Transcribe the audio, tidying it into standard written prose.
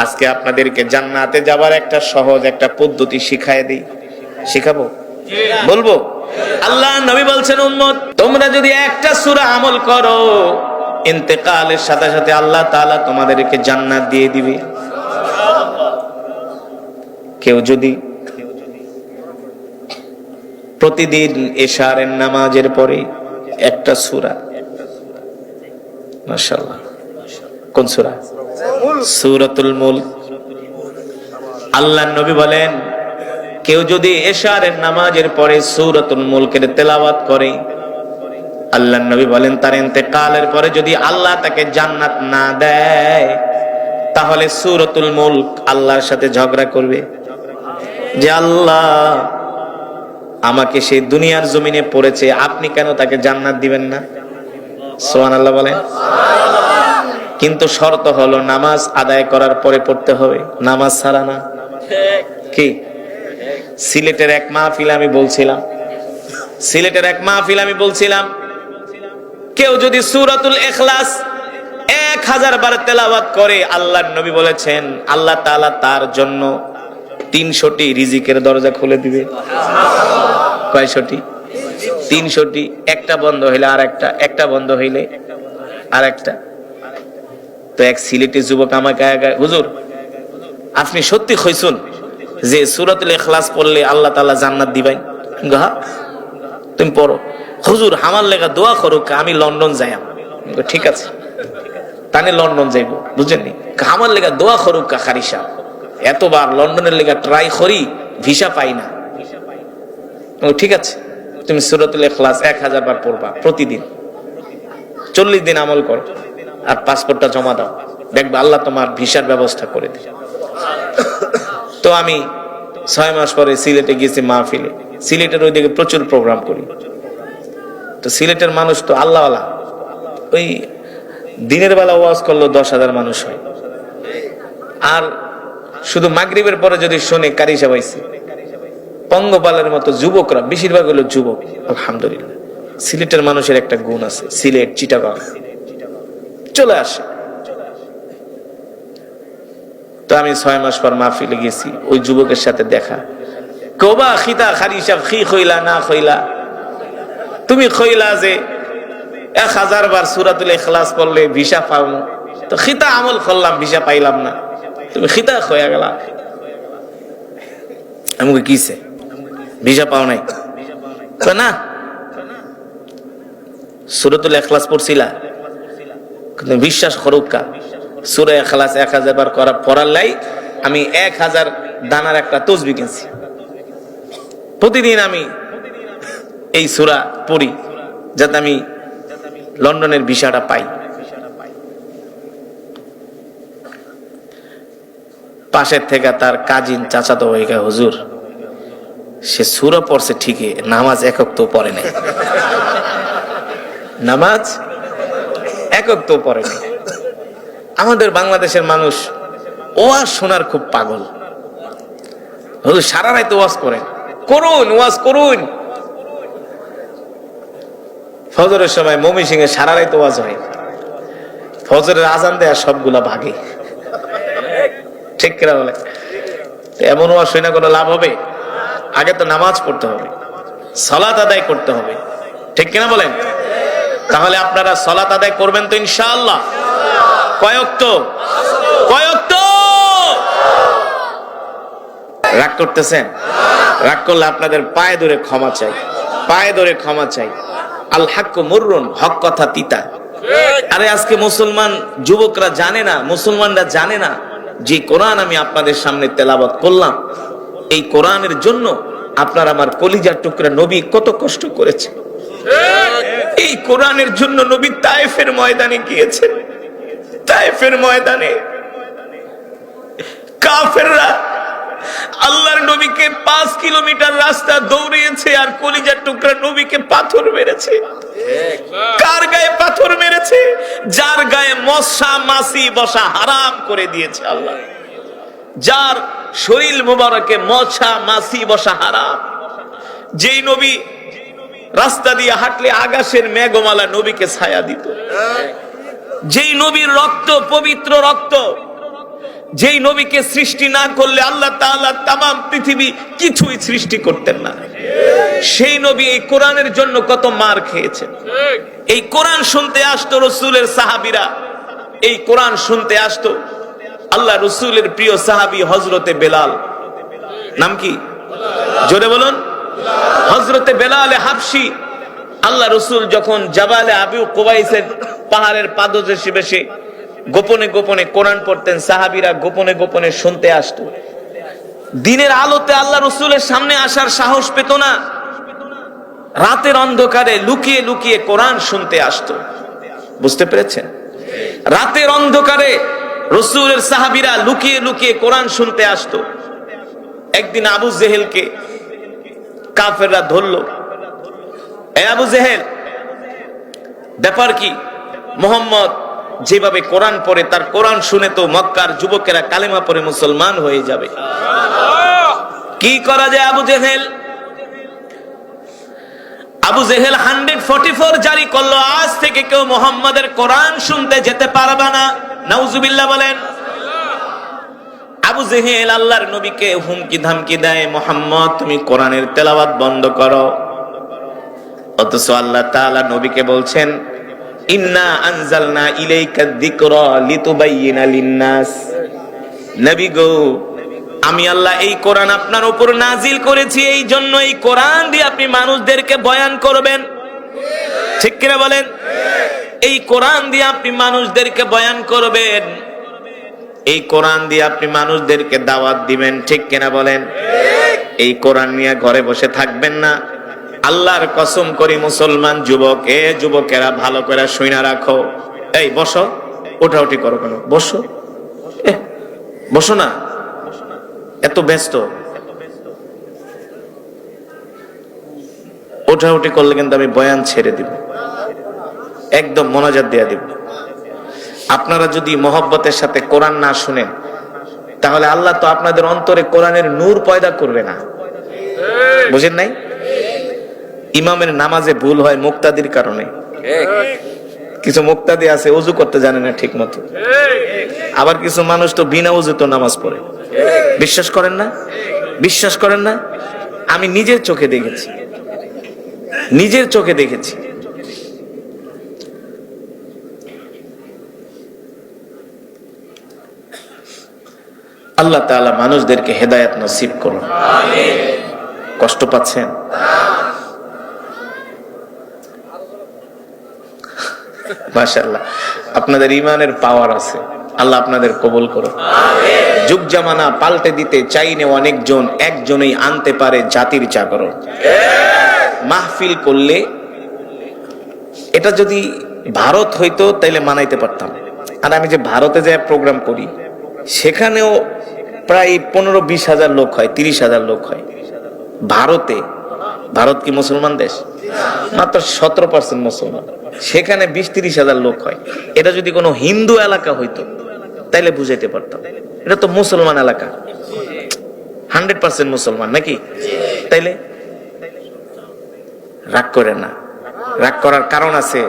আজকে আপনাদেরকে জান্নাতে যাবার একটা সহজ একটা পদ্ধতি শিখায় দিই। শিখাবো? বলবো? আল্লাহ নবী বলছেন, উম্মত তোমরা যদি একটা সূরা আমল করো, ইন্তেকালের সাথে সাথে আল্লাহ তাআলা তোমাদেরকে জান্নাত দিয়ে দিবে। কেউ যদি প্রতিদিন এশারের নামাজের পরে একটা সূরা, মাশাআল্লাহ, কোন সূরা? সূরাতুল মুলক। আল্লাহর নবী বলেন, কেউ যদি এশারের নামাজের পরে সূরাতুল মুলকের তেলাওয়াত করে, আল্লাহর নবী বলেন তার ইন্তেকালের পরে যদি আল্লাহ তাকে জান্নাত না দেয়, তাহলে সূরাতুল মুলক আল্লাহর সাথে ঝগড়া করবে যে আল্লাহ আমাকে সেই দুনিয়ার জমিনে পড়েছে, আপনি কেন তাকে জান্নাত দিবেন না? সুবহানাল্লাহ বলেন। কিন্তু শর্ত হলো নামাজ আদায় করার পরে পড়তে হবে, নামাজ ছাড়া না। কি? সিলেটের এক মাহফিলে আমি বলছিলাম কেউ যদি সূরাতুল ইখলাস 1000 বার তেলাওয়াত করে, আল্লাহর নবী বলেছেন আল্লাহ তাআলা তার জন্য 300টি রিজিকের দরজা খুলে দিবে। কয়শটি? 300টি। একটা বন্ধ হইলে আরেকটা, একটা বন্ধ হইলে আরেকটা। তো এক সিলেটি যুবক আমাকে, হুজুর আপনি সত্যি কইছুন যে সূরাতুল ইখলাস পড়লে আল্লাহ তাআলা জান্নাত দিবেন? হ্যাঁ। তুমি পড়ো। হুজুর আমার লেগা দোয়া করুক, আমি লন্ডন যাইম। ঠিক আছে, তানে লন্ডন যাইব, বুঝেননি? আমার লেগা দোয়া করুক কারি সাহেব, এতবার লন্ডনের লেগা ট্রাই করি, ভিসা পাই না। ঠিক আছে, তুমি সূরাতুল ইখলাস 1000 বার পড়বা প্রতিদিন, 40 দিন আমল করো, আর পাসপোর্টটা জমা দাও, দেখবে আল্লাহ তোমার ভিসার ব্যবস্থা করে দিবে। তো আমি 6 মাস পরে সিলেটে গেছি মাহফিলে। সিলেটের ওইদিকে প্রচুর প্রোগ্রাম করি। তো সিলেটের মানুষ তো আল্লাহওয়ালা, ওই দিনের বেলা ওয়াজ করলো 10,000 মানুষ হয়, আর শুধু মাগরিবের পরে যদি শোনে কারি সাহেব আইছে, পঙ্গপালের মতো যুবকরা, বেশিরভাগ হলো যুবক। আলহামদুলিল্লাহ, সিলেটের মানুষের একটা গুণ আছে, সিলেট চিটাগাং চলে আসে। তো আমি 6 মাস পর মাহফিলে গেছি, ওই যুবকের সাথে দেখা। কোবা খিতা খারি সাহেব খি খইলা না খইলা, তুমি খইলা যে 1000 বার সূরাতুল ইখলাস পড়লে ভিসা পাও, তো খিতা আমল করলাম, ভিসা পাইলাম না, তুমি খিতা খয়া গেলা। আমাকে কিছে ভিসা পাও নাই? না, সূরাতুল ইখলাস পড়ছিলা, কিন্তু বিশ্বাস করুকা সূরা ইখলাস 1000 বার পড়ার লাই আমি 1000 দানার একটা তসবিহ কিনছি। প্রতিদিন আমি এই সূরা পড়ি যাতে আমি লন্ডনের ভিসাটা পাই। পাশের থেকে তার কাজিন চাচাতো ভাইকে, হুজুর সে সূরা পড়ছে ঠিকই, নামাজ একক তো পড়ে নাই, নামাজ একক তো পড়ে নাই। আমাদের বাংলাদেশের মানুষ ওয়াজ শোনার খুব পাগল। হুজুর সারা রাত ওয়াজ করেন, করুন ওয়াজ করুন। ফজরের সময় ময়মনসিংহে সারা রাত ওয়াজ হয়, ফজরের আজান দেয়া সবগুলা ভাগে। ঠিক কিনা বলে? এমন ওয়াজ শুনে কোনো লাভ হবে? আগে তো নামাজ পড়তে হবে, সালাত আদায় করতে হবে। ঠিক কিনা বলেন? তাহলে আপনারা সালাত আদায় করবেন তো ইনশাআল্লাহ? কয় ওয়াক্ত? রাগ করতেছেন? রাগ করলে আপনাদের পায়ে ধরে ক্ষমা চাই, আল হাক্কু মুররুন, হক কথা তিতা। আরে আজকে মুসলমান যুবকরা জানে না, মুসলমানরা জানে না যে কোরআন আমি আপনাদের সামনে তেলাওয়াত করলাম, এই কোরআনের জন্য আপনার আমার কলিজার টুকরা নবী কত কষ্ট করেছে। এই কোরআনের জন্য নবী তায়েফের ময়দানে গিয়েছেন। তায়েফের ময়দানে কাফেররা আল্লাহর নবীকে 5 কিলোমিটার রাস্তা দৌড়িয়েছে, আর কলিজার টুকরা নবীকে পাথর মেরেছে। কার গায়ে পাথর মেরেছে? যার গায়ে মশা মাছি বসা হারাম করে দিয়েছে আল্লাহ, যার শরীর মুবারকে মশা মাছি বসা হারাম, যেই নবী রাস্তা দিয়ে হাঁটলে আকাশের মেঘমালা নবীকে ছায়া দিত, যেই নবীর রক্ত পবিত্র রক্ত, যেই নবীকে সৃষ্টি না করলে আল্লাহ তাআলা তামাম পৃথিবী কিছুই সৃষ্টি করতেন না, সেই নবী এই কোরআনের জন্য কত মার খেয়েছেন। এই কোরআন শুনতে আসতো রাসূলের সাহাবীরা, এই কোরআন শুনতে আসতো। আল্লাহ রাসূলের প্রিয় সাহাবী হযরতে বেলাল, নাম কি জোরে বলুন? হযরতে বেলাল হাবশী। আল্লাহ রাসূল যখন জাবালে আবু কুবাইসের পাহাড়ের পাদদেশে বসে গোপনে গোপনে কোরআন পড়তেন, সাহাবীরা গোপনে গোপনে শুনতে আসতো। দিনের আলোতে আল্লাহ রাসূলের সামনে আসার সাহস পেত না, রাতের অন্ধকারে লুকিয়ে লুকিয়ে কোরআন শুনতে আসতো। বুঝতে পেরেছেন? রাতের অন্ধকারে রাসূলের সাহাবীরা লুকিয়ে লুকিয়ে কোরআন শুনতে আসতো। একদিন আবু জেহেলকে কাফেররা ধরলো। এ আবু জেহেল, ব্যাপার কি? মুহাম্মদ যেভাবে কোরআন পড়ে, তার কোরআন শুনে তো মক্কার যুবকেরা কালেমা পড়ে মুসলমান হয়ে যাবে। কি করা যায় আবু জেহেল? আবু জেহেল 144 জারি করলো, আজ থেকে কেউ মুহাম্মাদের কোরআন শুনতে যেতে পারবে না। নাউজুবিল্লাহ বলেন। আবু জেহেল আল্লাহর নবীকে হুমকি ধামকি দেয়, মুহাম্মদ তুমি কোরআনের তেলাওয়াত বন্ধ করো। অথচ আল্লাহ তাআলা নবীকে বলছেন, ইন্না আনজালনা ইলাইকা যিকরা লিতুবাইয়িনা লিন-নাস। নবী গো, আমি আল্লাহ এই কোরআন আপনার উপর নাজিল করেছি, এই জন্য এই কোরআন দিয়ে আপনি মানুষদেরকে বয়ান করবেন। ঠিক কিনা বলেন? এই কোরআন দিয়ে আপনি মানুষদেরকে বয়ান করবেন, এই কোরআন দিয়ে আপনি মানুষদেরকে দাওয়াত দিবেন। ঠিক কিনা বলেন? এই কোরআন নিয়ে ঘরে বসে থাকবেন না। আল্লাহর কসম করি মুসলমান যুবক, এ যুবকেরা ভালো করে শুইনা রাখো। এই বসো, ওঠাউঠি করো কেন? বসো, বসো না, এত ব্যস্ত। ওঠাউঠি করলে কিন্তু আমি বয়ান ছেড়ে দিব, একদম মোনাজাত দিয়ে দিব। আপনারা যদি মহব্বতের সাথে কোরআন না শুনেন, তাহলে আল্লাহ তো আপনাদের অন্তরে কোরআনের নূর পয়দা করবে না। বুঝেন নাই? ইমামের নামাজে ভুল হয় মুক্তাদির কারণে। কিছু মুক্তাদি আছে ওযু করতে জানে না ঠিক মতো, আবার কিছু মানুষ তো বিনা ওযুতে নামাজ পড়ে। বিশ্বাস করেন না? বিশ্বাস করেন না? আমি নিজের চোখে দেখেছি, নিজের চোখে দেখেছি। আল্লাহ তাআলা মানুষদেরকে হেদায়েত নসিব করুন। আমিন। কষ্ট পাচ্ছেন? মাশাআল্লাহ, আপনাদের ঈমানের পাওয়ার আছে। আল্লাহ আপনাদের কবুল করুন। আমিন। যুগ জামানা পাল্টে দিতে চাইনে অনেকজন, একজনই আনতে পারে জাতির জাগরণ। মাহফিল করলে, এটা যদি ভারত হইতো তাইলে মানাইতে পারতাম। আর আমি যে ভারতে যে প্রোগ্রাম করি, সেখানেও প্রায় 15-20 হাজার লোক হয়, 30 হাজার লোক হয়। ভারতে, ভারত কি মুসলমান দেশ? মাত্র 17% মুসলমান, সেখানে 20-30 হাজার লোক হয়। এটা যদি কোনো হিন্দু এলাকা হইতো তাইলে বুঝাইতে পারতাম। এটা তো মুসলমান এলাকা, 100% মুসলমান নাকি? তাইলে রাগ করে না, রাগ করার কারণ আছে।